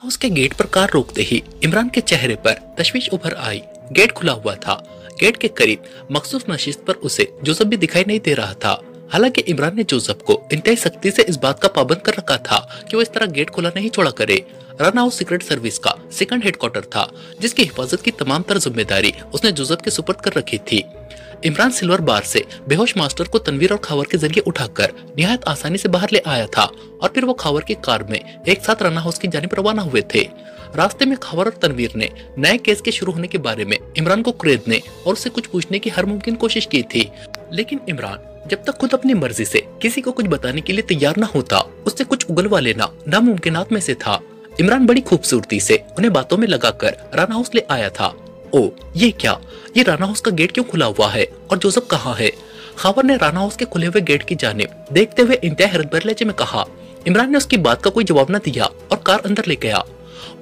उसके गेट पर कार रोकते ही इमरान के चेहरे पर तशवीश उभर आई। गेट खुला हुआ था। गेट के करीब मखसूस नशिस्त पर उसे जोसेफ भी दिखाई नहीं दे रहा था। हालांकि इमरान ने जोसेफ को इंतहाई सख्ती से इस बात का पाबंद कर रखा था कि वो इस तरह गेट खुला नहीं छोड़ा करे। रन हाउस सीक्रेट सर्विस का सेकंड हेडक्वार्टर था, जिसकी हिफाजत की तमाम तर जिम्मेदारी उसने जोसेफ के सुपुर्द कर रखी थी। इमरान सिल्वर बार से बेहोश मास्टर को तनवीर और खावर के जरिए उठाकर निहायत आसानी से बाहर ले आया था और फिर वो खावर की कार में एक साथ रन हाउस की जानिब रवाना हुए थे। रास्ते में खावर और तनवीर ने नए केस के शुरू होने के बारे में इमरान को खरीदने और उससे कुछ पूछने की हर मुमकिन कोशिश की थी, लेकिन इमरान जब तक खुद अपनी मर्जी से किसी को कुछ बताने के लिए तैयार न होता, उससे कुछ उगलवा लेना नामुमकिनात में से था। इमरान बड़ी खूबसूरती से उन्हें बातों में लगाकर रन हाउस ले आया था। ओ ये क्या, ये राना हाउस का गेट क्यों खुला हुआ है और जोसेफ कहाँ है? खावर ने राना हाउस के खुले हुए गेट की जानिब देखते हुए इंतहाई हैरत भरे लहजे में कहा। इमरान ने उसकी बात का कोई जवाब न दिया और कार अंदर ले गया।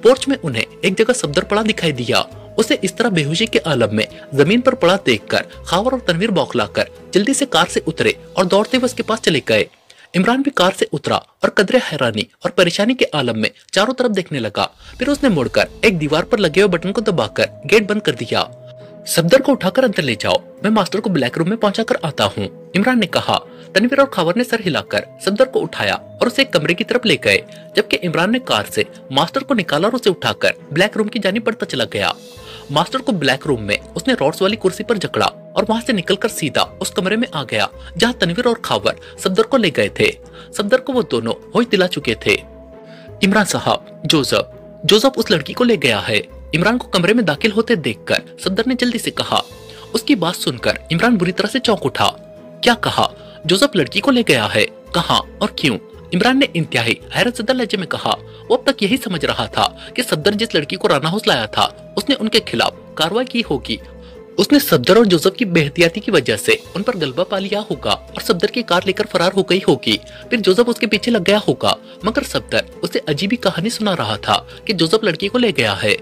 पोर्च में उन्हें एक जगह सफदर पड़ा दिखाई दिया। उसे इस तरह बेहोशी के आलम में जमीन पर पड़ा देखकर खावर और तनवीर बौखलाकर जल्दी से कार से उतरे और दौड़ते हुए उसके पास चले गए। इमरान भी कार से उतरा और कदरे हैरानी और परेशानी के आलम में चारों तरफ देखने लगा। फिर उसने मुड़कर एक दीवार पर लगे हुए बटन को दबाकर गेट बंद कर दिया। सफदर को उठाकर अंदर ले जाओ, मैं मास्टर को ब्लैक रूम में पहुंचाकर आता हूँ, इमरान ने कहा। तनवीर और खावर ने सर हिलाकर सफदर को उठाया और उसे एक कमरे की तरफ ले गए, जबकि इमरान ने कार से मास्टर को निकाला और उसे उठाकर ब्लैक रूम की जानिब बढ़ता चला गया। मास्टर को ब्लैक रूम में उसने रॉड्स वाली कुर्सी पर जकड़ा और वहां से निकलकर सीधा उस कमरे में आ गया जहां तनवीर और खावर सफदर को ले गए थे। सफदर को वो दोनों होश दिला चुके थे। इमरान साहब, जोसेफ उस लड़की को ले गया है, इमरान को कमरे में दाखिल होते देखकर सफदर ने जल्दी से कहा। उसकी बात सुनकर इमरान बुरी तरह से चौंक उठा। क्या कहा? जोसेफ लड़की को ले गया है? कहाँ और क्यों? इमरान ने इंतहाई हैरत ज़दा लहजे में कहा। वो अब तक यही समझ रहा था कि सफदर जिस लड़की को राना हाउस लाया था उसने उनके खिलाफ कार्रवाई की होगी। उसने सफदर और जोसेफ की बेहतियाती की वजह से उन पर गलबा पा लिया होगा और सफदर की कार लेकर फरार हो गई होगी। फिर जोसेफ उसके पीछे लग गया होगा, मगर सफदर उसे अजीब ही कहानी सुना रहा था कि जोसेफ लड़की को ले गया है।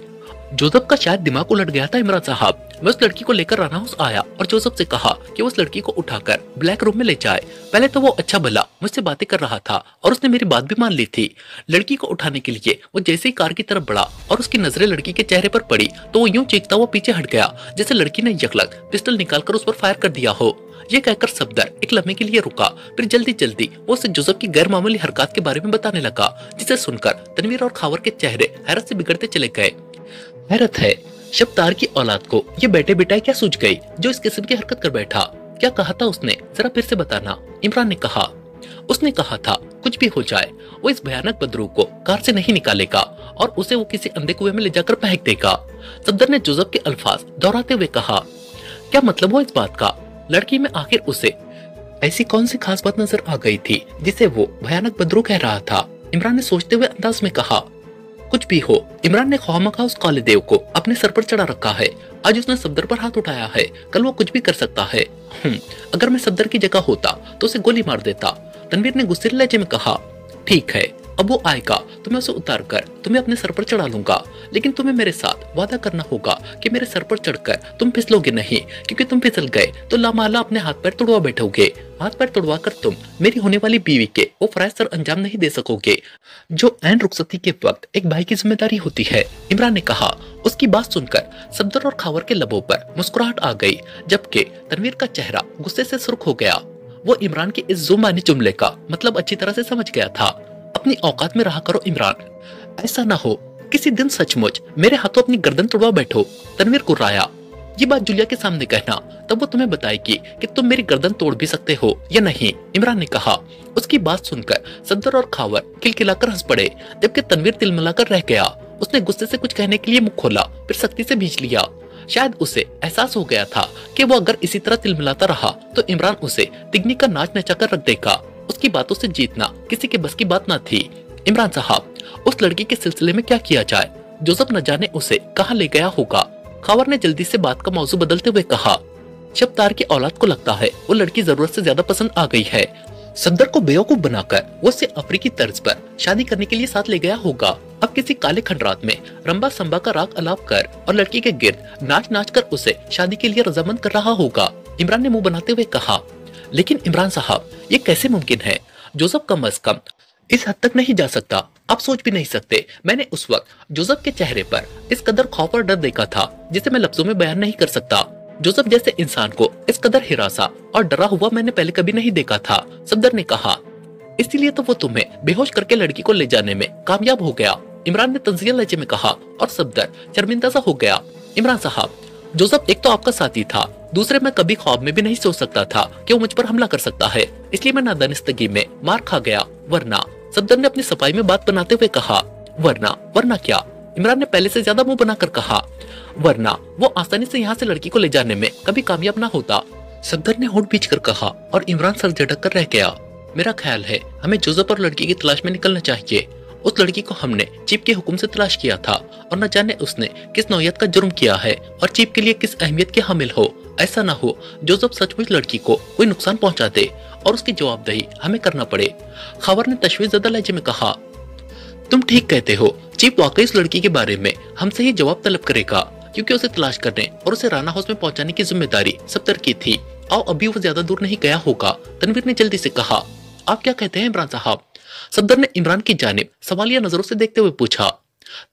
जोसेफ का शायद दिमाग उलट गया था इमरान साहब। मैं उस लड़की को लेकर राना हाउस आया और जोसेफ से कहा कि उस लड़की को उठाकर ब्लैक रूम में ले जाए। पहले तो वो अच्छा भला मुझसे बातें कर रहा था और उसने मेरी बात भी मान ली थी। लड़की को उठाने के लिए वो जैसे ही कार की तरफ बढ़ा और उसकी नजरें लड़की के चेहरे पर पड़ी तो वो यूं चीखता हुआ पीछे हट गया जैसे लड़की ने यकलक पिस्टल निकालकर उस पर फायर कर दिया हो। ये कहकर सफदर एक लम्हे के लिए रुका, फिर जल्दी जल्दी वो उसे जोसेफ की गैर मामूली हरकत के बारे में बताने लगा, जिसे सुनकर तनवीर और खावर के चेहरे हैरत से बिगड़ते चले गए। हैरत है, शब्तार की औलाद को ये बैठे बिठाए क्या सूझ गई जो इस किस्म की हरकत कर बैठा? क्या कहा था उसने, जरा फिर से बताना, इमरान ने कहा। उसने कहा था कुछ भी हो जाए वो इस भयानक बदरू को कार से नहीं निकालेगा और उसे वो किसी अंधे कुएं में ले जाकर फेंक देगा। सफदर ने जोसेफ के अल्फाज दोहराते हुए कहा। क्या मतलब हुआ इस बात का? लड़की में आखिर उसे ऐसी कौन सी खास बात नजर आ गई थी जिसे वो भयानक बदरू कह रहा था? इमरान ने सोचते हुए अंदाज में कहा। कुछ भी हो, इमरान ने ख्वामखा उस काले देव को अपने सर पर चढ़ा रखा है। आज उसने सफदर पर हाथ उठाया है, कल वो कुछ भी कर सकता है। अगर मैं सफदर की जगह होता तो उसे गोली मार देता, तनवीर ने गुस्से लहजे में कहा। ठीक है, अब वो आएगा तो मैं उसे उतार कर तुम्हें अपने सर पर चढ़ा लूंगा, लेकिन तुम्हें मेरे साथ वादा करना होगा कि मेरे सर पर चढ़कर तुम फिसलोगे नहीं, क्योंकि तुम फिसल गए तो लामाला अपने हाथ पैर तोड़वा बैठोगे। हाथ पैर तोड़वा कर तुम मेरी होने वाली बीवी के वो फराइज सर अंजाम नहीं दे सकोगे जो ऐन रुखसती के वक्त एक भाई की जिम्मेदारी होती है, इमरान ने कहा। उसकी बात सुनकर सफदर और खावर के लबों पर मुस्कुराहट आ गई, जबकि तनवीर का चेहरा गुस्से से सुर्ख हो गया। वो इमरान के इस जुबानी जुमले का मतलब अच्छी तरह से समझ गया था। अपनी औकात में रहा करो इमरान, ऐसा ना हो किसी दिन सचमुच मेरे हाथों अपनी गर्दन तोड़वा बैठो, तनवीर कुर्राया। ये बात जूलिया के सामने कहना, तब वो तुम्हें बताएगी कि तुम मेरी गर्दन तोड़ भी सकते हो या नहीं, इमरान ने कहा। उसकी बात सुनकर सफदर और खावर खिलखिलाकर हंस पड़े, जबकि तनवीर तिलमिलाकर रह गया। उसने गुस्से से कुछ कहने के लिए मुंह खोला, फिर सख्ती से भींच लिया। शायद उसे एहसास हो गया था कि वो अगर इसी तरह तिलमिलाता रहा तो इमरान उसे तिगनी का नाच नचाकर रख देगा। उसकी बातों से जीतना किसी के बस की बात न थी। इमरान साहब, उस लड़की के सिलसिले में क्या किया जाए? जोसेफ न जाने उसे कहाँ ले गया होगा। खावर ने जल्दी से बात का मौजू बदलते हुए कहा। शब्तार की औलाद को लगता है वो लड़की जरूरत से ज्यादा पसंद आ गई है। सफदर को बेवकूफ बनाकर वो उसे अफ्रीकी तर्ज पर शादी करने के लिए साथ ले गया होगा। अब किसी काले खंडरात में रंबा संबा का राग अलाप कर और लड़की के गिर्द नाच नाच कर उसे शादी के लिए रजामंद कर रहा होगा, इमरान ने मुंह बनाते हुए कहा। लेकिन इमरान साहब, ये कैसे मुमकिन है? जोसेफ कम अज कम इस हद तक नहीं जा सकता, आप सोच भी नहीं सकते। मैंने उस वक्त जोसेफ के चेहरे पर इस कदर खौफ और डर देखा था जिसे मैं लफ्जों में बयान नहीं कर सकता। जोसेफ जैसे इंसान को इस कदर हिरासा और डरा हुआ मैंने पहले कभी नहीं देखा था। सफदर ने कहा, इसीलिए तो वो तुम्हें बेहोश करके लड़की को ले जाने में कामयाब हो गया। इमरान ने तंजिया लहजे में कहा और सफदर शर्मिंदा सा हो गया। इमरान साहब, जोसेफ एक तो आपका साथी था, दूसरे मैं कभी ख्वाब में भी नहीं सोच सकता था कि वो मुझ पर हमला कर सकता है, इसलिए मैं नादानिस्तगी में मार खा गया। वरना, सफदर ने अपनी सफाई में बात बनाते हुए कहा, वरना क्या? इमरान ने पहले से ज्यादा मुंह बनाकर कहा, वरना वो आसानी से यहाँ से लड़की को ले जाने में कभी कामयाब ना होता। सफदर ने होंठ बीच कर कहा और इमरान सर झटक कर रह गया। मेरा ख्याल है हमें जोसेफ और लड़की की तलाश में निकलना चाहिए। उस लड़की को हमने चीफ के हुक्म से तलाश किया था और न जाने उसने किस नौयत का जुर्म किया है और चीफ के लिए किस अहमियत के हामिल हो। ऐसा ना हो जोसेफ सचमुच लड़की को कोई नुकसान पहुंचा दे और उसकी जवाबदेही हमें करना पड़े। खबर ने तशवीशज़दा लहजे में कहा, तुम ठीक कहते हो, चीफ वाकई इस लड़की के बारे में हमसे ही जवाब तलब करेगा, क्योंकि उसे तलाश करने और उसे राना हाउस में पहुंचाने की जिम्मेदारी सफदर की थी। आओ, अभी वो ज्यादा दूर नहीं गया होगा। तनवीर ने जल्दी से कहा, आप क्या कहते हैं इमरान साहब? सफदर ने इमरान की जानिब सवालिया नजरों से देखते हुए पूछा।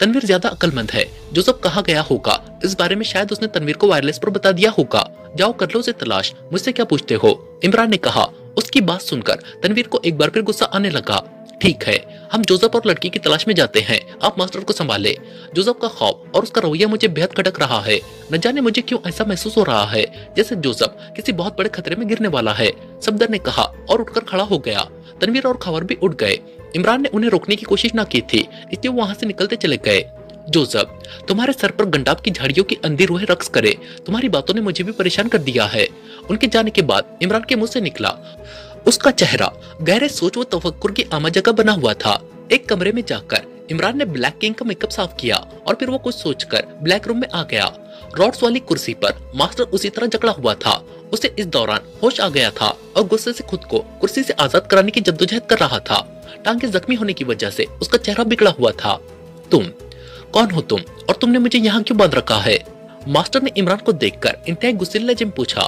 तनवीर ज्यादा अक्लमंद है, जोसेफ कहाँ गया होगा इस बारे में शायद उसने तनवीर को वायरलेस पर बता दिया होगा। जाओ कर लो उसे तलाश, मुझसे क्या पूछते हो? इमरान ने कहा। उसकी बात सुनकर तनवीर को एक बार फिर गुस्सा आने लगा। ठीक है, हम जोसेफ और लड़की की तलाश में जाते हैं, आप मास्टर को संभाले। जोसेफ का खौफ और उसका रवैया मुझे बेहद खटक रहा है। न जाने मुझे क्यों ऐसा महसूस हो रहा है जैसे जोसेफ किसी बहुत बड़े खतरे में गिरने वाला है। सफदर ने कहा और उठकर खड़ा हो गया। तनवीर और खबर भी उठ गए। इमरान ने उन्हें रोकने की कोशिश न की थी, इसलिए वो वहां से निकलते चले गए। जोसेफ, तुम्हारे सर पर गंडाब की झाड़ियों की अंधी रूहें रक्स करे, तुम्हारी बातों ने मुझे भी परेशान कर दिया है। उनके जाने के बाद इमरान के मुंह से निकला। उसका चेहरा गहरे सोच व तफक्कुर की आमा जगह बना हुआ था। एक कमरे में जाकर इमरान ने ब्लैक किंग का मेकअप साफ किया और फिर वो कुछ सोचकर ब्लैक रूम में आ गया। रॉड्स वाली कुर्सी पर मास्टर उसी तरह जकड़ा हुआ था। उसे इस दौरान होश आ गया था और गुस्से से खुद को कुर्सी से आजाद कराने की जद्दोजहद कर रहा था। टांगे जख्मी होने की वजह से उसका चेहरा बिगड़ा हुआ था। तुम कौन हो तुम, और तुमने मुझे यहाँ क्यों बांध रखा है? मास्टर ने इमरान को देखकर इंतहाई गुस्सैल लहजे में पूछा।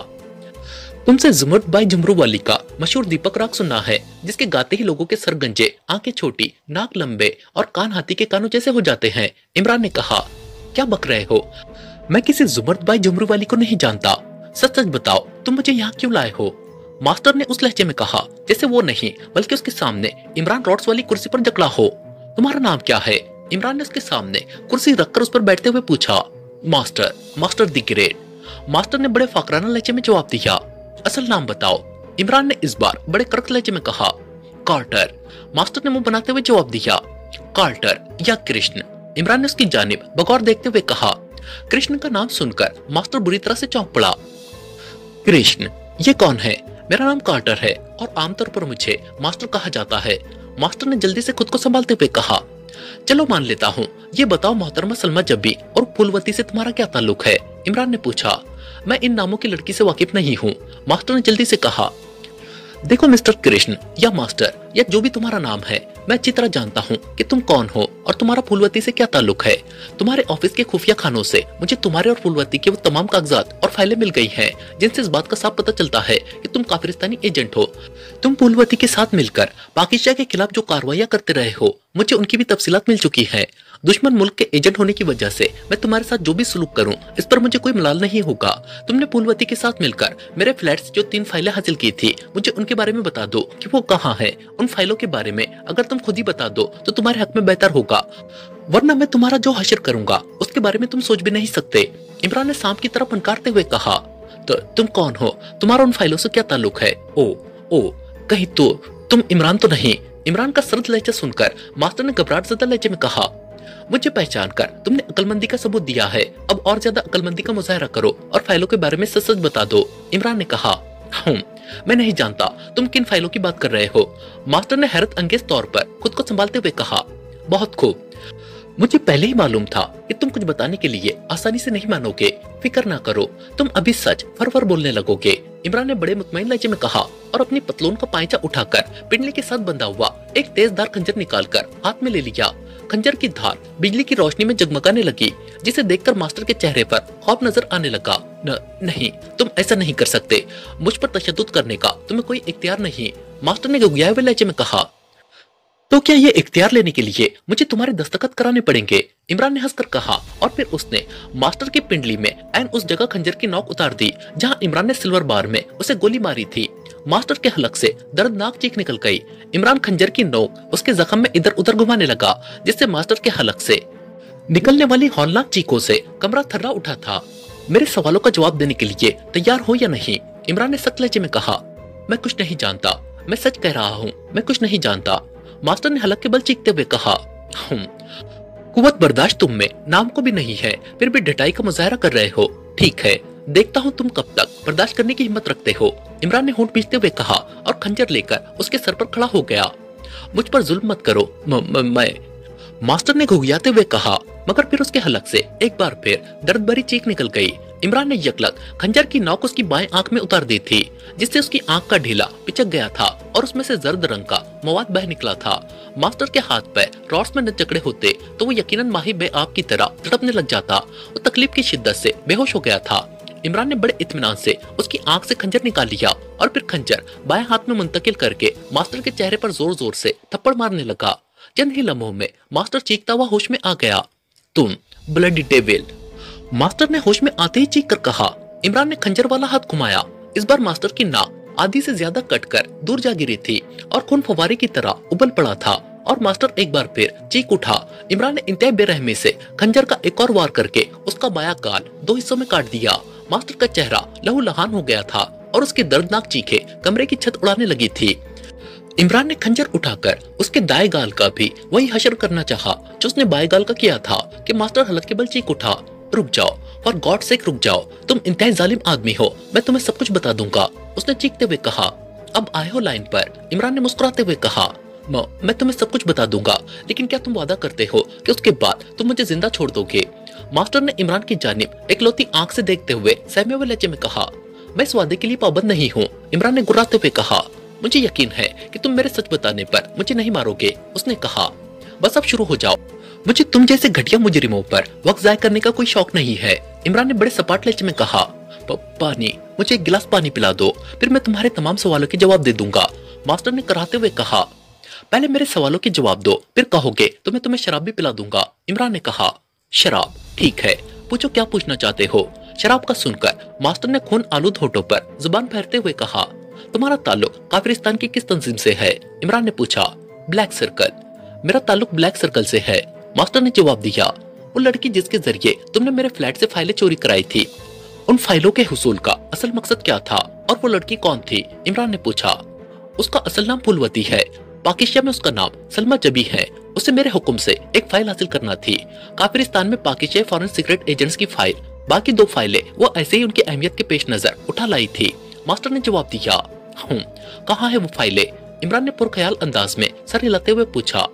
तुमसे जुमर्द बाई झुमरू वाली का मशहूर दीपक राग सुनना है, जिसके गाते ही लोगों के सर गंजे, आंखें छोटी, नाक लंबे और कान हाथी के कानों जैसे हो जाते हैं। इमरान ने कहा, क्या बक रहे हो? मैं किसी जुमर्द बाई झुमरू वाली को नहीं जानता। सच सच बताओ, तुम मुझे यहाँ क्यों लाए हो? मास्टर ने उस लहजे में कहा जैसे वो नहीं बल्कि उसके सामने इमरान रॉड्स वाली कुर्सी पर जकड़ा हो। तुम्हारा नाम क्या है? इमरान ने उसके सामने कुर्सी रखकर उस पर बैठते हुए पूछा। Master, master the great. Master ने बड़े फाकराना लहजे में जवाब दिया। असल नाम बताओ। इमरान ने इस बार बड़े कड़क लहजे में कहा। कार्टर। मास्टर ने मुंह बनाते हुए जवाब दिया। कार्टर या कृष्ण? इमरान ने उसकी जानिब बगौर देखते हुए कहा। कृष्ण का नाम सुनकर मास्टर बुरी तरह से चौंक पड़ा। कृष्ण? ये कौन है? मेरा नाम कार्टर है और आमतौर पर मुझे मास्टर कहा जाता है। मास्टर ने जल्दी से खुद को संभालते हुए कहा। चलो मान लेता हूँ। ये बताओ मोहतरमा सलमा जब्बी और फूलवती से तुम्हारा क्या ताल्लुक है? इमरान ने पूछा। मैं इन नामों की लड़की से वाकिफ नहीं हूँ। मास्टर ने जल्दी से कहा। देखो मिस्टर कृष्ण या मास्टर या जो भी तुम्हारा नाम है, मैं अच्छी तरह जानता हूँ कि तुम कौन हो और तुम्हारा फूलवती से क्या ताल्लुक है। तुम्हारे ऑफिस के खुफिया खानों से मुझे तुम्हारे और फूलवती के वो तमाम कागजात और फाइलें मिल गई हैं, जिनसे इस बात का साफ पता चलता है कि तुम काफिरिस्तानी एजेंट हो। तुम फूलवती के साथ मिलकर पाकिस्तान के खिलाफ जो कार्रवाइयां करते रहे हो, मुझे उनकी भी तफसीलात मिल चुकी है। दुश्मन मुल्क के एजेंट होने की वजह से मैं तुम्हारे साथ जो भी सलूक करूं, इस पर मुझे कोई मलाल नहीं होगा। तुमने फूलवती के साथ मिलकर मेरे फ्लैट से जो 3 फाइलें हासिल की थी, मुझे उनके बारे में बता दो कि वो कहाँ है। उन फाइलों के बारे में अगर तुम खुद ही बता दो तो तुम्हारे हक में बेहतर होगा, वरना मैं तुम्हारा जो हश्र करूंगा उसके बारे में तुम सोच भी नहीं सकते। इमरान ने सांप की तरह फनकारते हुए कहा। तो तुम कौन हो? तुम्हारा उन फाइलों से क्या ताल्लुक है? ओ कहीं तो तुम इमरान तो नहीं? इमरान का सर्द लहजा सुनकर मास्टर ने घबराहट ज़दा लहजे में कहा। मुझे पहचान कर तुमने अक्लमंदी का सबूत दिया है, अब और ज्यादा अक्लमंदी का मुजाहरा करो और फाइलों के बारे में सच सच बता दो। इमरान ने कहा। मैं नहीं जानता तुम किन फाइलों की बात कर रहे हो। मास्टर ने हैरत अंगेज तौर पर खुद को संभालते हुए कहा। बहुत खूब, मुझे पहले ही मालूम था कि तुम कुछ बताने के लिए आसानी से नहीं मानोगे। फिक्र ना करो, तुम अभी सच फर बोलने लगोगे। इमरान ने बड़े मुतमईन लहजे में कहा और अपनी पतलून का पायचा उठाकर पिंडली के साथ बंधा हुआ एक तेजदार खंजर निकालकर हाथ में ले लिया। खंजर की धार बिजली की रोशनी में जगमगाने लगी, जिसे देखकर मास्टर के चेहरे पर खौफ नजर आने लगा। नहीं, तुम ऐसा नहीं कर सकते। मुझ पर तशद्दुद करने का तुम्हें कोई इख्तियार नहीं। मास्टर ने गुगयाए हुए लहजे में कहा। तो क्या ये इख्तियार लेने के लिए मुझे तुम्हारे दस्तखत कराने पड़ेंगे? इमरान ने हंसकर कहा और फिर उसने मास्टर की पिंडली में ऐन उस जगह खंजर की नोक उतार दी जहां इमरान ने सिल्वर बार में उसे गोली मारी थी। मास्टर के हलक से दर्दनाक चीख निकल गई। इमरान खंजर की नोक उसके जख्म में इधर उधर घुमाने लगा, जिससे मास्टर के हलक से निकलने वाली हौलनाक चीखों से कमरा थर्रा उठा था। मेरे सवालों का जवाब देने के लिए तैयार हो या नहीं? इमरान ने सख्त लहजे में कहा। मैं कुछ नहीं जानता, मैं सच कह रहा हूँ, मैं कुछ नहीं जानता। मास्टर ने हलक के बल चीखते हुए कहा। कुव्वत बर्दाश्त तुम में नाम को भी नहीं है, फिर भी डटाई का मुजाहरा कर रहे हो। ठीक है, देखता हूँ तुम कब तक बर्दाश्त करने की हिम्मत रखते हो। इमरान ने होंठ पीसते हुए कहा और खंजर लेकर उसके सर पर खड़ा हो गया। मुझ पर जुल्म मत करो, मैं मास्टर ने घुघियाते हुए कहा, मगर फिर उसके हलक से एक बार फिर दर्द भरी चीख निकल गई। इमरान ने यकलक खंजर की नोक उसकी बाएं आंख में उतार दी थी, जिससे उसकी आंख का ढीला पिचक गया था और उसमें से जर्द रंग का मवाद बह निकला था। मास्टर के हाथ पैर रॉड्स में न जकड़े होते तो वो यकीनन माही बेआब की तरह तड़पने लग जाता। वो तकलीफ की शिद्दत से बेहोश हो गया था। इमरान ने बड़े इत्मीनान से उसकी आंख से खंजर निकाल लिया और फिर खंजर बाएं हाथ में मुंतकिल करके मास्टर के चेहरे पर जोर जोर से थप्पड़ मारने लगा। चंद ही लम्हों में मास्टर चीखता हुआ होश में आ गया। तुम ब्लडी डेविल, मास्टर ने होश में आते ही चीख कर कहा। इमरान ने खंजर वाला हाथ घुमाया। इस बार मास्टर की नाक आधी से ज्यादा कटकर दूर जा गिरी थी और खून फव्वारे की तरह उबल पड़ा था और मास्टर एक बार फिर चीख उठा। इमरान ने इंतहा बेरहमी से खंजर का एक और वार करके उसका बायां गाल दो हिस्सों में काट दिया। मास्टर का चेहरा लहू लहान हो गया था और उसकी दर्दनाक चीखें कमरे की छत उड़ाने लगी थी। इमरान ने खंजर उठाकर उसके दाएं गाल का भी वही हशर करना चाहा जो उसने बाएं गाल का किया था कि मास्टर हलक के बल चीख उठा। रुक जाओ, फॉर गॉड सेक रुक जाओ, तुम इंतहाई जालिम आदमी हो, मैं तुम्हें सब कुछ बता दूंगा, उसने चीखते हुए कहा। अब आए हो लाइन पर, इमरान ने मुस्कुराते हुए कहा। मैं तुम्हें सब कुछ बता दूंगा, लेकिन क्या तुम वादा करते हो कि उसके बाद तुम मुझे जिंदा छोड़ दोगे? मास्टर ने इमरान की जानिब इकलौती आंख से देखते हुए सहमे हुए लहजे में कहा। मैं इस वादे के लिए पाबंद नहीं हूँ, इमरान ने गुर्राते हुए कहा। मुझे यकीन है कि तुम मेरे सच बताने पर मुझे नहीं मारोगे, उसने कहा। बस अब शुरू हो जाओ, मुझे तुम जैसे घटिया मुजरिमों पर वक्त जाया करने का कोई शौक नहीं है, इमरान ने बड़े सपाट लहजे में कहा। पानी, मुझे एक गिलास पानी पिला दो, फिर मैं तुम्हारे तमाम सवालों के जवाब दे दूंगा, मास्टर ने कराहते हुए कहा। पहले मेरे सवालों के जवाब दो, फिर कहोगे तो मैं तुम्हें शराब भी पिला दूंगा, इमरान ने कहा। शराब? ठीक है, पूछो क्या पूछना चाहते हो। शराब का सुनकर मास्टर ने खून आलूद होठों पर जुबान फेरते हुए कहा। तुम्हारा ताल्लुक काफिरिस्तान की किस तंजीम से है? इमरान ने पूछा। Black circle. मेरा ताल्लुक ब्लैक सर्कल से है, मास्टर ने जवाब दिया। वो लड़की जिसके जरिए तुमने मेरे फ्लैट से फाइलें चोरी कराई थी, उन फाइलों के हुसूल का असल मकसद क्या था और वो लड़की कौन थी? इमरान ने पूछा। उसका असल नाम फूलवती है, पाकिस्तान में उसका नाम सलमा जबी है। उसे मेरे हुक्म से एक फाइल हासिल करना थी, काफिरिस्तान में पाकिस्तान फॉरेन सीक्रेट एजेंट्स की फाइल। बाकी दो फाइलें वो ऐसे ही उनकी अहमियत के पेश नजर उठा लाई थी, मास्टर ने जवाब दिया। कहाँ है वो फाइलें? इमरान ने पुरख्याल अंदाज में सर हिलाते हुए पूछा।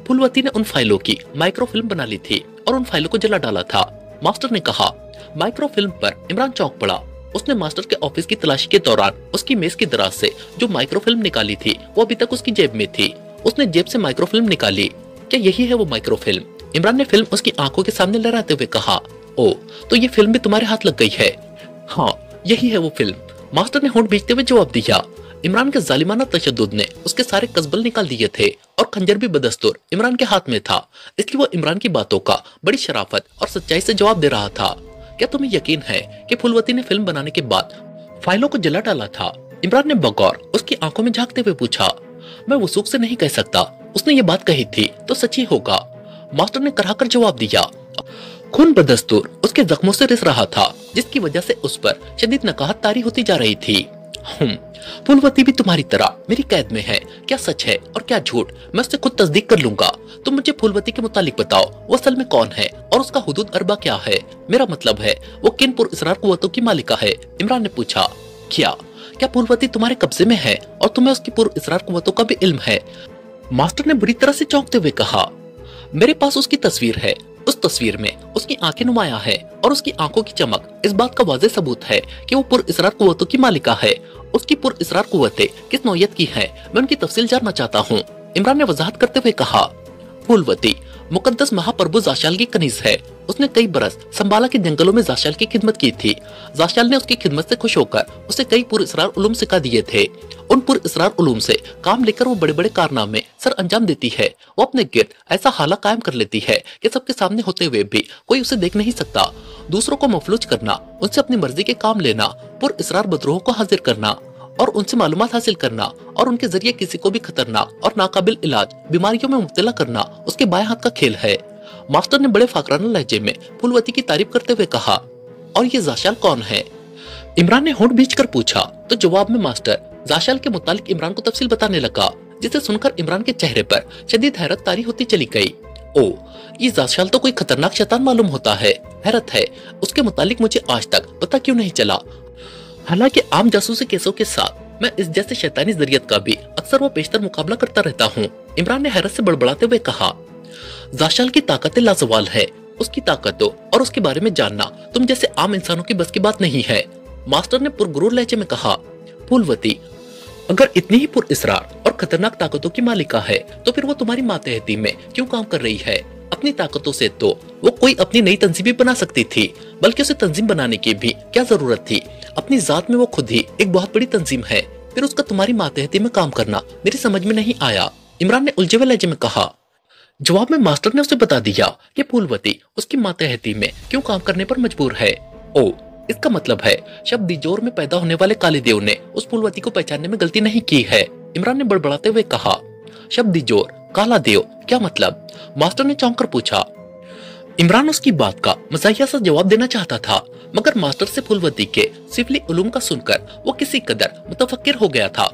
फूलवती ने उन फाइलों की माइक्रोफिल्म बना ली थी और उन फाइलों को जला डाला था, मास्टर ने कहा। माइक्रोफिल्म पर इमरान चौंक पड़ा। उसने मास्टर के ऑफिस की तलाशी के दौरान उसकी मेज की दराज से जो माइक्रोफिल्म निकाली थी वो अभी तक उसकी जेब में थी। उसने जेब से माइक्रोफिल्म निकाली। क्या यही है वो माइक्रोफिल्म? इमरान ने फिल्म उसकी आंखों के सामने लहराते हुए कहा। ओ, तो ये फिल्म भी तुम्हारे हाथ लग गई है? हाँ, यही है वो फिल्म, मास्टर ने होंठ भींचते हुए जवाब दिया। इमरान के जालिमाना तशद्दुद ने उसके सारे कस्बल निकाल दिए थे और खंजर भी बदस्तूर इमरान के हाथ में था, इसलिए वो इमरान की बातों का बड़ी शराफत और सच्चाई से जवाब दे रहा था। क्या तुम्हें यकीन है कि फूलवती ने फिल्म बनाने के बाद फाइलों को जला डाला था? इमरान ने बगौर उसकी आंखों में झांकते हुए पूछा। मैं वसूख से नहीं कह सकता, उसने ये बात कही थी तो सच ही होगा, मास्टर ने कराहकर जवाब दिया। खून बदस्तूर उसके जख्मों से रिस रहा था, जिसकी वजह से उस पर शदीद नकाहत तारी होती जा रही थी। फूलवती भी तुम्हारी तरह मेरी कैद में है, क्या सच है और क्या झूठ मैं उससे खुद तस्दीक कर लूंगा। तुम मुझे फूलवती के मुतालिक बताओ, वो असल में कौन है और उसका हुदूद अरबा क्या है? मेरा मतलब है वो किन पुरअसरार कुव्वतों की मालिका है? इमरान ने पूछा। क्या फूलवती तुम्हारे कब्जे में है और तुम्हें उसकी पुरअसरार कुव्वतों का भी इल्म है? मास्टर ने बुरी तरह से चौंकते हुए कहा। मेरे पास उसकी तस्वीर है, उस तस्वीर में उसकी आंखें नुमाया है और उसकी आंखों की चमक इस बात का वाज़ेह सबूत है कि वो पुरअसरार कुव्वतों की मालिका है। उसकी पुरअसरार कुव्वतें किस नौयत की हैं, मैं उनकी तफसील जानना चाहता हूँ, इमरान ने वजाहत करते हुए कहा। फूलवती मुकद्दस महाप्रभु जाशाल की कनीज है। उसने कई बरस संबाला के जंगलों में जाशाल की खिदमत की थी। जाशाल ने उसकी खिदमत से खुश होकर उसे कई पुरअसरार उलूम सिखा दिए थे। उन पुरअसरार उलूम से काम लेकर वो बड़े बड़े कारनामे सर अंजाम देती है। वो अपने गिर्द ऐसा हाला कायम कर लेती है कि सबके सामने होते हुए भी कोई उसे देख नहीं सकता। दूसरों को मफलूज करना, उनसे अपनी मर्जी के काम लेना, पुरअसरार बदरूहों को हाजिर करना और उनसे मालूमात हासिल करना और उनके जरिए किसी को भी खतरनाक और नाकाबिल इलाज बीमारियों में मुब्तला करना उसके बाएं हाथ का खेल है। मास्टर ने बड़े फाकराना लहजे में फूलवती की तारीफ करते हुए कहा, और ये जाशाल कौन है? इमरान ने होंठ भींचकर पूछा तो जवाब में मास्टर जाशाल के मुतालिक इमरान को तफसील बताने लगा, जिसे सुनकर इमरान के चेहरे पर शदीद हैरत तारी होती चली गई। ओ, ये जाशाल तो कोई खतरनाक शैतान मालूम होता है। हैरत है, उसके मुतालिक मुझे आज तक पता क्यों नहीं चला। हालांकि आम जासूसी केसों के साथ मैं इस जैसे शैतानी जरियत का भी अक्सर वो पेशतर मुकाबला करता रहता हूँ। इमरान ने हैरत से बड़बड़ाते हुए कहा, जाशाल की ताकत लाजवाल है। उसकी ताकतों और उसके बारे में जानना तुम जैसे आम इंसानों की बस की बात नहीं है। मास्टर ने पुरगुरूर लहजे में कहा, फूलवती अगर इतनी ही पुरअसरार और खतरनाक ताकतों की मालिका है तो फिर वो तुम्हारी मातहती में क्यों काम कर रही है? अपनी ताकतों से तो वो कोई अपनी नई तंजीम भी बना सकती थी, बल्कि उसे तंजीम बनाने की भी क्या जरूरत थी? अपनी जात में वो खुद ही एक बहुत बड़ी तंजीम है, फिर उसका तुम्हारी मातहती में काम करना मेरी समझ में नहीं आया। इमरान ने उलझे हुए लहजे में कहा। जवाब में मास्टर ने उसे बता दिया कि फूलवती उसकी मातहती में क्यों काम करने पर मजबूर है। ओ, इसका मतलब है शब्द दिजोर में पैदा होने वाले काले देव ने उस फूलवती को पहचानने में गलती नहीं की है। इमरान ने बड़बड़ाते हुए कहा, शब्द दिजोर, काला देव, क्या मतलब? मास्टर ने चौंक कर पूछा। इमरान उसकी बात का मजाहिया सा जवाब देना चाहता था, मगर मास्टर से फूलवती के सिफली उलूम का सुनकर वो किसी कदर मुतफक्किर हो गया था।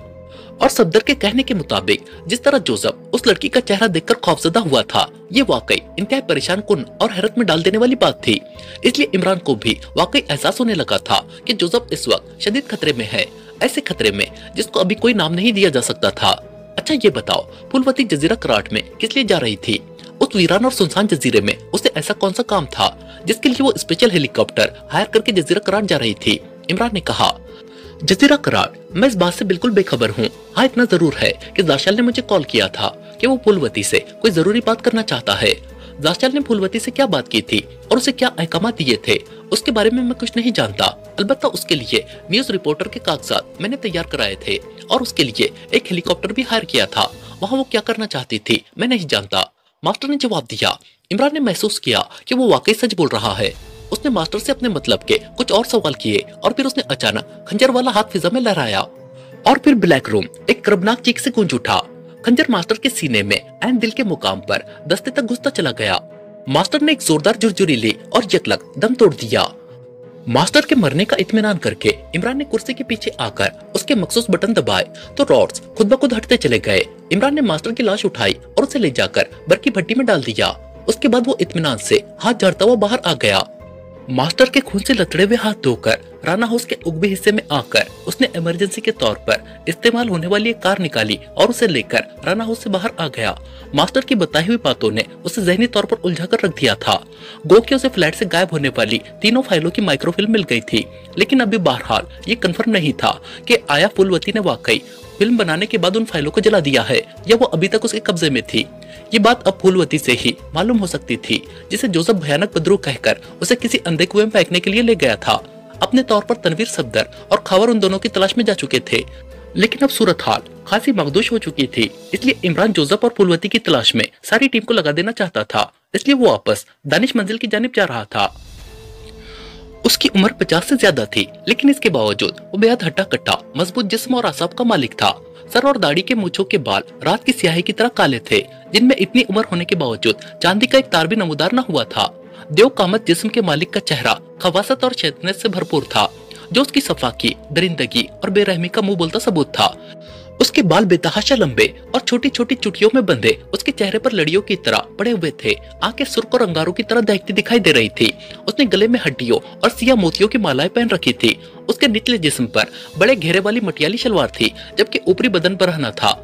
और सफदर के कहने के मुताबिक जिस तरह जोसेफ उस लड़की का चेहरा देखकर खौफजदा हुआ था, ये वाकई इंतहाई परेशान कुन और हैरत में डाल देने वाली बात थी। इसलिए इमरान को भी वाकई एहसास होने लगा था कि जोसेफ इस वक्त शदीद खतरे में है, ऐसे खतरे में जिसको अभी कोई नाम नहीं दिया जा सकता था। अच्छा ये बताओ, फूलवती जजीरा कराट में किस लिए जा रही थी? उस वीरान और सुनसान जजीरे में उसे ऐसा कौन सा काम था जिसके लिए वो स्पेशल हेलीकॉप्टर हायर करके जजीरा कराट जा रही थी? इमरान ने कहा, जजीरा करार, मैं इस बात से बिल्कुल बेखबर हूँ। हाँ, इतना जरूर है कि जाशाल ने मुझे कॉल किया था कि वो फूलवती से कोई जरूरी बात करना चाहता है। जाशाल ने फूलवती से क्या बात की थी और उसे क्या अहकाम दिए थे, उसके बारे में मैं कुछ नहीं जानता। अलबत्ता उसके लिए न्यूज रिपोर्टर के कागजात मैंने तैयार कराए थे और उसके लिए एक हेलीकॉप्टर भी हायर किया था। वहाँ वो क्या करना चाहती थी मैं नहीं जानता, मास्टर ने जवाब दिया। इमरान ने महसूस किया कि वो वाकई सच बोल रहा है। उसने मास्टर से अपने मतलब के कुछ और सवाल किए और फिर उसने अचानक खंजर वाला हाथ फिजा में लहराया और फिर ब्लैक रूम एक कर्बनाक चीख से गूंज उठा। खंजर मास्टर के सीने में ऐन दिल के मुकाम पर दस्ते तक घुसता चला गया। मास्टर ने एक जोरदार झुरझुरी ली और यकलक दम तोड़ दिया। मास्टर के मरने का इत्मीनान करके इमरान ने कुर्सी के पीछे आकर उसके मखसूस बटन दबाए तो रॉड्स खुद ब खुद हटते चले गए। इमरान ने मास्टर की लाश उठाई और उसे ले जाकर बर्की भट्टी में डाल दिया। उसके बाद वो इत्मीनान से हाथ झाड़ता हुआ बाहर आ गया। मास्टर के खून से लथड़े हुए हाथ धोकर राना हाउस के उगबे हिस्से में आकर उसने इमरजेंसी के तौर पर इस्तेमाल होने वाली एक कार निकाली और उसे लेकर राना हाउस से बाहर आ गया। मास्टर की बताई हुई बातों ने उसे जहनी तौर पर उलझा कर रख दिया था। गो के उसे फ्लैट से गायब होने वाली तीनों फाइलों की माइक्रोफिल्म मिल गई थी, लेकिन अभी बहरहाल ये कंफर्म नहीं था कि आया फूलवती ने वाकई फिल्म बनाने के बाद उन फाइलों को जला दिया है या वो अभी तक उसके कब्जे में थी। ये बात अब फूलवती से ही मालूम हो सकती थी, जिसे जोसेफ भयानक बदरू कहकर उसे किसी अंधे कुएं में फेंकने के लिए ले गया था। अपने तौर पर तनवीर सफदर और खबर उन दोनों की तलाश में जा चुके थे, लेकिन अब सूरत हाल खासी मखदूश हो चुकी थी। इसलिए इमरान जोसेफ और फूलवती की तलाश में सारी टीम को लगा देना चाहता था। इसलिए वो वापस दानिश मंजिल की जानिब जा रहा था। उसकी उम्र 50 से ज्यादा थी, लेकिन इसके बावजूद वो बेहद हट्टा कट्टा मजबूत जिस्म और आसाब का मालिक था। सर और दाढ़ी के मूंछों के बाल रात की स्याही की तरह काले थे, जिनमें इतनी उम्र होने के बावजूद चांदी का एक तार भी नमूदार न हुआ था। देव कामत जिस्म के मालिक का चेहरा खवासत और शैतानियत से भरपूर था, जो उसकी सफाकी, दरिंदगी और बेरहमी का मुंह बोलता सबूत था। उसके बाल बेतहाशा लंबे और छोटी छोटी चुटियों में बंधे उसके चेहरे पर लड़ियों की तरह पड़े हुए थे। आंखें सुर्ख और अंगारों की तरह दहकती दिखाई दे रही थी। उसने गले में हड्डियों और सिया मोतियों की मालाएं पहन रखी थी। उसके निचले जिस्म पर बड़े घेरे वाली मटियाली शलवार थी, जबकि ऊपरी बदन पर रहना था।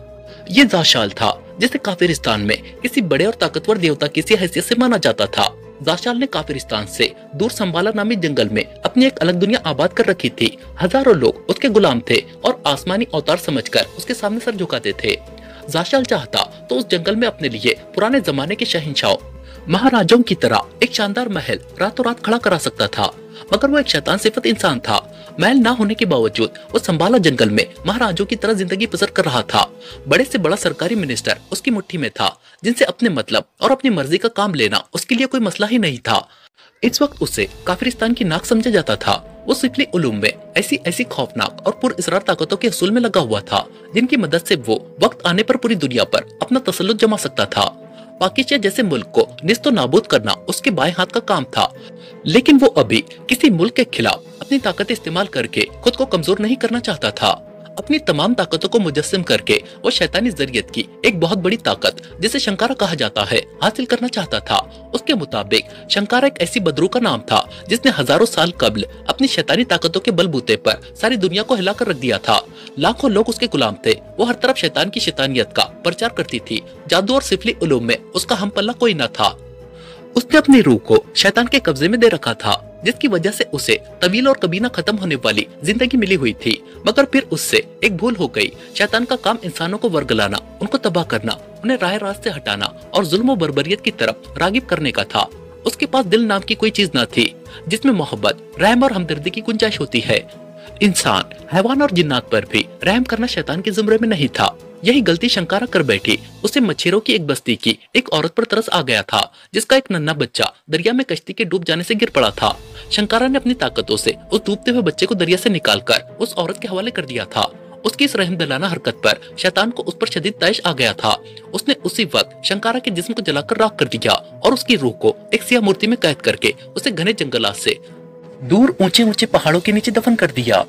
ये जाशाल था, जिसे काफिरिस्तान में किसी बड़े और ताकतवर देवता की सी हैसियत से माना जाता था। जाशाल ने काफिरिस्तान से दूर संबाला नामी जंगल में अपनी एक अलग दुनिया आबाद कर रखी थी। हजारों लोग उसके गुलाम थे और आसमानी अवतार समझकर उसके सामने सर झुकाते थे। जाशाल चाहता तो उस जंगल में अपने लिए पुराने जमाने के शहंशाहों महाराजाओं की तरह एक शानदार महल रातों रात खड़ा करा सकता था, मगर वो एक शैतान सिफत इंसान था। महल ना होने के बावजूद वो संभाला जंगल में महाराजों की तरह जिंदगी बसर कर रहा था। बड़े से बड़ा सरकारी मिनिस्टर उसकी मुट्ठी में था, जिनसे अपने मतलब और अपनी मर्जी का काम लेना उसके लिए कोई मसला ही नहीं था। इस वक्त उसे काफिरिस्तान की नाक समझा जाता था। वो सिफली उलूम में ऐसी ऐसी खौफनाक और पुरअसरार ताकतों के हसूल में लगा हुआ था, जिनकी मदद से वो वक्त आने पर पूरी दुनिया पर अपना तसल्लुत जमा सकता था। पाकिस्तान जैसे मुल्क को निस्तो नाबूद करना उसके बाएं हाथ का काम था, लेकिन वो अभी किसी मुल्क के खिलाफ अपनी ताकत इस्तेमाल करके खुद को कमजोर नहीं करना चाहता था। अपनी तमाम ताकतों को मुजस्सिम करके वो शैतानी जरियत की एक बहुत बड़ी ताकत, जिसे शंकारा कहा जाता है, हासिल करना चाहता था। उसके मुताबिक शंकारा एक ऐसी बदरू का नाम था जिसने हजारों साल कबल अपनी शैतानी ताकतों के बलबूते पर सारी दुनिया को हिला कर रख दिया था। लाखों लोग उसके गुलाम थे। वो हर तरफ शैतान की शैतानियत का प्रचार करती थी। जादू और सिफली उलूम में उसका हम पल्ला कोई न था। उसने अपनी रूह को शैतान के कब्जे में दे रखा था, जिसकी वजह से उसे तवील और कभी न खत्म होने वाली जिंदगी मिली हुई थी। मगर फिर उससे एक भूल हो गई। शैतान का काम इंसानों को वर्गलाना, उनको तबाह करना, उन्हें राह रास्त से हटाना और जुल्म और बर्बरियत की तरफ रागिब करने का था। उसके पास दिल नाम की कोई चीज न थी जिसमें मोहब्बत, रहम और हमदर्दी की गुंजाइश होती है। इंसान, हैवान और जिन्नात पर भी रहम करना शैतान के जुमरे में नहीं था। यही गलती शंकारा कर बैठी। उसे मच्छरों की एक बस्ती की एक औरत पर तरस आ गया था, जिसका एक नन्हा बच्चा दरिया में कश्ती के डूब जाने से गिर पड़ा था। शंकारा ने अपनी ताकतों से उस डूबते हुए बच्चे को दरिया से निकालकर उस औरत के हवाले कर दिया था। उसकी इस रहमदिलाना हरकत पर शैतान को उस पर शदीद तैश आ गया था। उसने उसी वक्त शंकारा के जिस्म को जलाकर राख कर दिया और उसकी रूह को एक सियाह मूर्ति में कैद करके उसे घने जंगलात से दूर ऊंचे ऊंचे पहाड़ों के नीचे दफन कर दिया।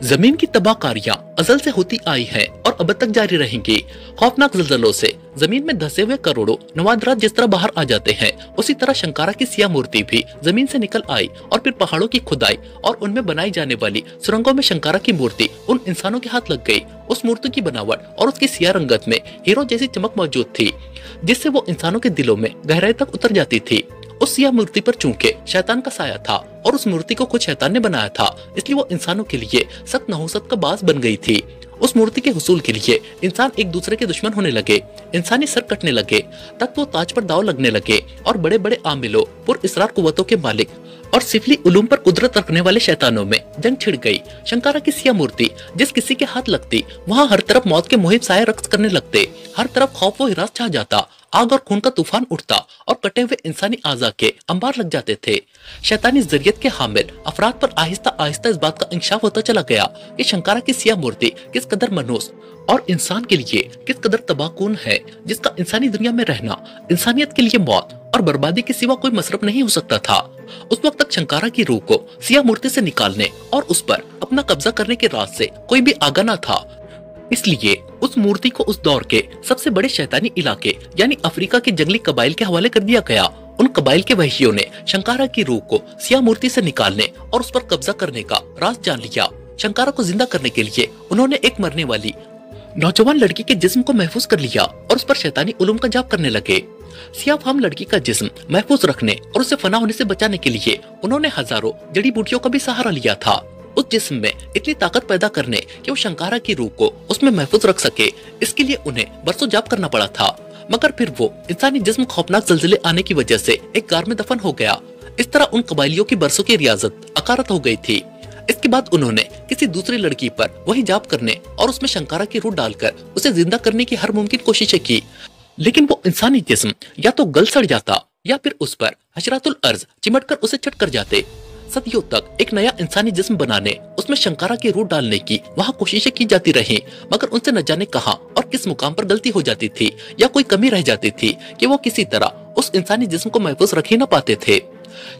जमीन की तबाहकारियां अजल से होती आई हैं और अब तक जारी रहेंगी। खौफनाक ज़लज़लों से जमीन में धंसे हुए करोड़ों नवादरात जिस तरह बाहर आ जाते हैं, उसी तरह शंकारा की सियाह मूर्ति भी जमीन से निकल आई और फिर पहाड़ों की खुदाई और उनमें बनाई जाने वाली सुरंगों में शंकारा की मूर्ति उन इंसानों के हाथ लग गई। उस मूर्ति की बनावट और उसकी सियाह रंगत में हीरो जैसी चमक मौजूद थी, जिससे वो इंसानों के दिलों में गहराई तक उतर जाती थी। उस सियाह मूर्ति पर चूंकि शैतान का साया था और उस मूर्ति को खुद शैतान ने बनाया था, इसलिए वो इंसानों के लिए सख्त नहुसत का बास बन गई थी। उस मूर्ति के हुसूल के लिए इंसान एक दूसरे के दुश्मन होने लगे, इंसानी सर कटने लगे, तख्त व ताज पर दाव लगने लगे और बड़े बड़े आमिलों, पुरअसरार कुव्वतों के मालिक और सिफली उलूम पर कुदरत रखने वाले शैतानों में जंग छिड़ गई। शंकारा की सियाह मूर्ति जिस किसी के हाथ लगती, वहाँ हर तरफ मौत के मुहिब साए रक्स करने लगते। हर तरफ खौफ व हिरास छा जाता, आग और खून का तूफान उठता और कटे हुए इंसानी आज़ा के अंबार लग जाते थे। शैतानी जरियत के हामिल अफराद पर आहिस्ता आहिस्ता इस बात का इंकशाफ होता चला गया कि शंकारा की सियाह मूर्ति किस कदर मनूस और इंसान के लिए किस कदर तबाहकुन है, जिसका इंसानी दुनिया में रहना इंसानियत के लिए मौत और बर्बादी के सिवा कोई मसरफ नहीं हो सकता था। उस वक्त तक शंकारा की रूह को सियाह मूर्ति से निकालने और उस पर अपना कब्जा करने के राज से कोई भी आगा न था। इसलिए उस मूर्ति को उस दौर के सबसे बड़े शैतानी इलाके यानी अफ्रीका के जंगली कबाइल के हवाले कर दिया गया। उन कबाइल के वहियों ने शंकारा की रूह को सियाह मूर्ति से निकालने और उस पर कब्जा करने का राज जान लिया। शंकारा को जिंदा करने के लिए उन्होंने एक मरने वाली नौजवान लड़की के जिस्म को महफूज कर लिया और उस पर शैतानी उलूम का जाप करने लगे। सियाफाम लड़की का जिस्म महफूज रखने और उसे फना होने से बचाने के लिए उन्होंने हजारों जड़ी बूटियों का भी सहारा लिया था। उस जिस्म में इतनी ताकत पैदा करने कि वो शंकारा की रूह को उसमें महफूज रख सके, इसके लिए उन्हें बरसों जाप करना पड़ा था। मगर फिर वो इंसानी जिस्म खौफनाक ज़लज़ले आने की वजह से एक गार में दफन हो गया। इस तरह उन कबाइलियों की बरसों की रियाजत अकारत हो गई थी। इसके बाद उन्होंने किसी दूसरी लड़की पर वही जाप करने और उसमें शंकारा की रूह डालकर उसे जिंदा करने की हर मुमकिन कोशिशें की, लेकिन वो इंसानी जिस्म या तो गल सड़ जाता या फिर उस पर हशरातुल अर्ज चिमट कर उसे चट कर जाते। सदियों तक एक नया इंसानी जिस्म बनाने, उसमें शंकारा की रूह डालने की वहाँ कोशिशें की जाती रहीं, मगर उनसे न जाने कहाँ और किस मुकाम पर गलती हो जाती थी या कोई कमी रह जाती थी कि वो किसी तरह उस इंसानी जिस्म को महफूज रख ही न पाते थे।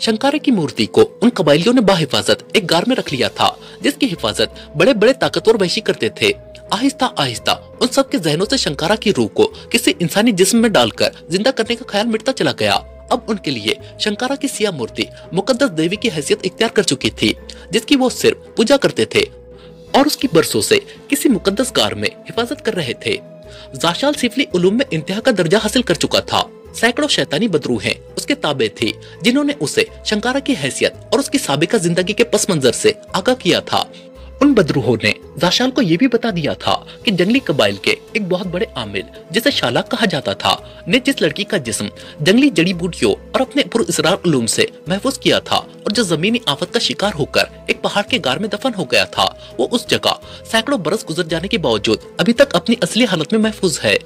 शंकारा की मूर्ति को उन कबाइलियों ने बाहिफाजत एक गार में रख लिया था, जिसकी हिफाजत बड़े बड़े ताकतवर वहशी करते थे। आहिस्ता आहिस्ता उन सब के जहनों से शंकारा की रूह को किसी इंसानी जिस्म में डालकर जिंदा करने का ख्याल मिटता चला गया। अब उनके लिए शंकारा की सियाह मूर्ति मुकद्दस देवी की हैसियत इख्तियार कर चुकी थी, जिसकी वो सिर्फ पूजा करते थे और उसकी बरसों से किसी मुकद्दस गार में हिफाजत कर रहे थे। जाशाल सिफली उलूम में इंतहा का दर्जा हासिल कर चुका था। सैकड़ों शैतानी बदरूहें उसके ताबे थी, जिन्होंने उसे शंकारा की हैसियत और उसकी साबिका जिंदगी के पस मंजर से आगाह किया था उन बदरूहों ने जाशाल को यह भी बता दिया था कि जंगली कबाइल के एक बहुत बड़े आमिल, जिसे शालाक कहा जाता था, ने जिस लड़की का जिस्म जंगली जड़ी बूटियों और अपने पुरअसरार उलूम से महफूज किया था और जो जमीनी आफत का शिकार होकर एक पहाड़ के गार में दफन हो गया था, वो उस जगह सैकड़ों बरस गुजर जाने के बावजूद अभी तक अपनी असली हालत में महफूज है,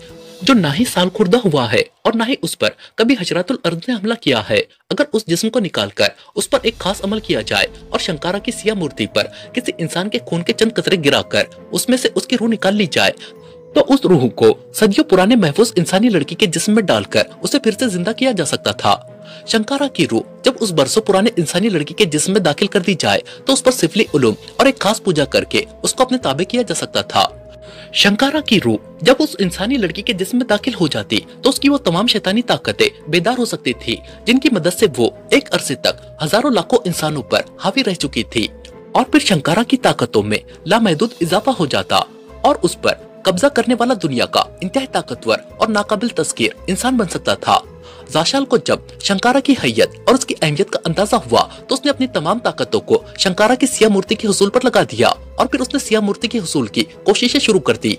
जो ना ही साल खुर्दा हुआ है और ना ही उस पर कभी हजरातुल अर्द ने हमला किया है। अगर उस जिस्म को निकालकर उस पर एक खास अमल किया जाए और शंकारा की सिया मूर्ति पर किसी इंसान के खून के चंद कतरे गिराकर उसमें से उसकी रूह निकाल ली जाए, तो उस रूह को सदियों पुराने महफूज इंसानी लड़की के जिस्म में डालकर उसे फिर से जिंदा किया जा सकता था। शंकारा की रूह जब उस बरसों पुराने इंसानी लड़की के जिस्म में दाखिल कर दी जाए तो उस पर सिफली उलूम और एक खास पूजा करके उसको अपने ताबे किया जा सकता था। शंकारा की रूह जब उस इंसानी लड़की के जिस्म में दाखिल हो जाती तो उसकी वो तमाम शैतानी ताकतें बेदार हो सकती थी जिनकी मदद से वो एक अरसे तक हजारों लाखों इंसानों पर हावी रह चुकी थी, और फिर शंकारा की ताकतों में लामहदूद इजाफा हो जाता और उस पर कब्जा करने वाला दुनिया का इंतहाई ताकतवर और नाकाबिल तस्कीर इंसान बन सकता था। जाशाल को जब शंकारा की हैयत और उसकी अहमियत का अंदाजा हुआ तो उसने अपनी तमाम ताकतों को शंकारा की सिया मूर्ति के हुसूल पर लगा दिया और फिर उसने सिया मूर्ति के हुसूल की कोशिशें शुरू कर दी।